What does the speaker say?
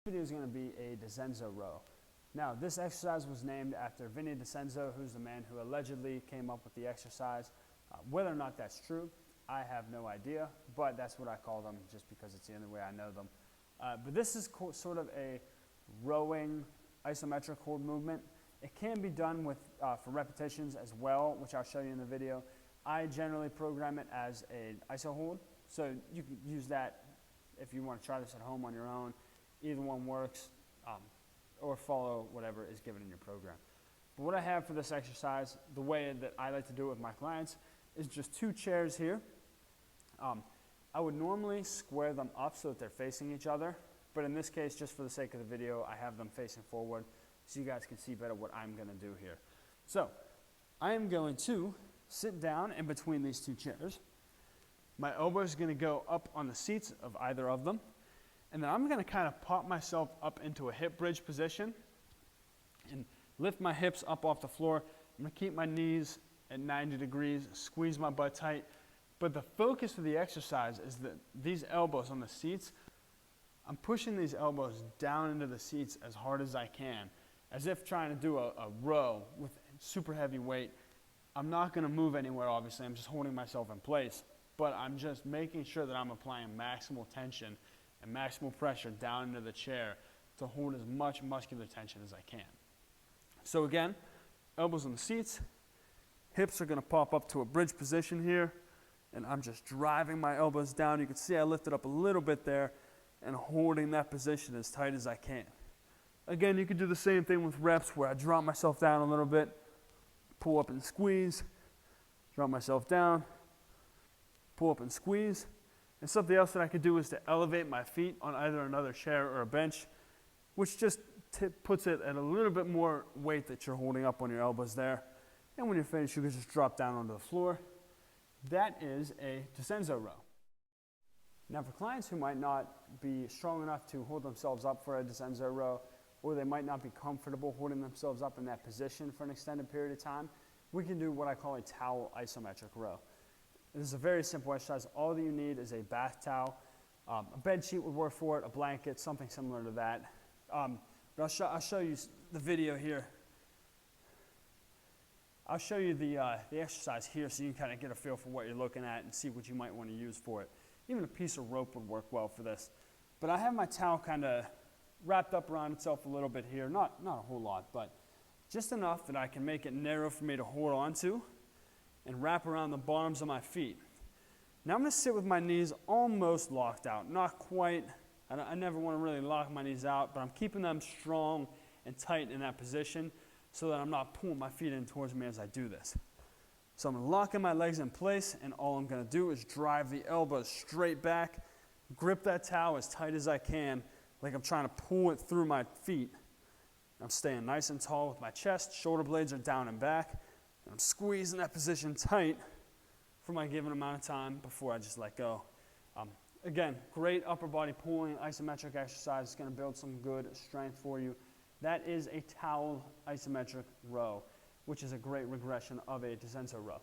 This video is going to be a Dizenzo row. Now, this exercise was named after Dizenzo, who's the man who allegedly came up with the exercise. Whether or not that's true, I have no idea, but that's what I call them just because it's the only way I know them. But this is sort of a rowing isometric hold movement. It can be done with for repetitions as well, which I'll show you in the video. I generally program it as an iso hold, so you can use that if you want to try this at home on your own. Either one works, or follow whatever is given in your program. But what I have for this exercise, the way that I like to do it with my clients, is just two chairs here. I would normally square them up so that they're facing each other, but in this case, just for the sake of the video, I have them facing forward so you guys can see better what I'm going to do here. So, I am going to sit down in between these two chairs. My elbow is going to go up on the seats of either of them. And then I'm going to kind of pop myself up into a hip bridge position and lift my hips up off the floor. I'm going to keep my knees at 90 degrees, squeeze my butt tight. But the focus of the exercise is that these elbows on the seats, I'm pushing these elbows down into the seats as hard as I can, as if trying to do a row with super heavy weight. I'm not going to move anywhere, obviously. I'm just holding myself in place. But I'm just making sure that I'm applying maximal tension and maximal pressure down into the chair to hold as much muscular tension as I can. So again, elbows on the seats, hips are going to pop up to a bridge position here, and I'm just driving my elbows down. You can see I lifted up a little bit there and holding that position as tight as I can. Again, you can do the same thing with reps where I drop myself down a little bit, pull up and squeeze, drop myself down, pull up and squeeze. And something else that I could do is to elevate my feet on either another chair or a bench, which just puts it at a little bit more weight that you're holding up on your elbows there. And when you're finished, you can just drop down onto the floor. That is a Dizenzo row. Now for clients who might not be strong enough to hold themselves up for a Dizenzo row, or they might not be comfortable holding themselves up in that position for an extended period of time, we can do what I call a towel isometric row. This is a very simple exercise. All that you need is a bath towel. A bed sheet would work for it, a blanket, something similar to that. But I'll show you the video here. I'll show you the exercise here so you can kind of get a feel for what you're looking at and see what you might want to use for it. Even a piece of rope would work well for this. But I have my towel kind of wrapped up around itself a little bit here. Not a whole lot, but just enough that I can make it narrow for me to hold on to and wrap around the bottoms of my feet. Now I'm going to sit with my knees almost locked out. Not quite. I never want to really lock my knees out, but I'm keeping them strong and tight in that position so that I'm not pulling my feet in towards me as I do this. So I'm locking my legs in place, and all I'm going to do is drive the elbows straight back, grip that towel as tight as I can, like I'm trying to pull it through my feet. I'm staying nice and tall with my chest, shoulder blades are down and back. And I'm squeezing that position tight for my given amount of time before I just let go. Again, great upper body pulling isometric exercise. It's going to build some good strength for you. That is a towel isometric row, which is a great regression of a Dizenzo row.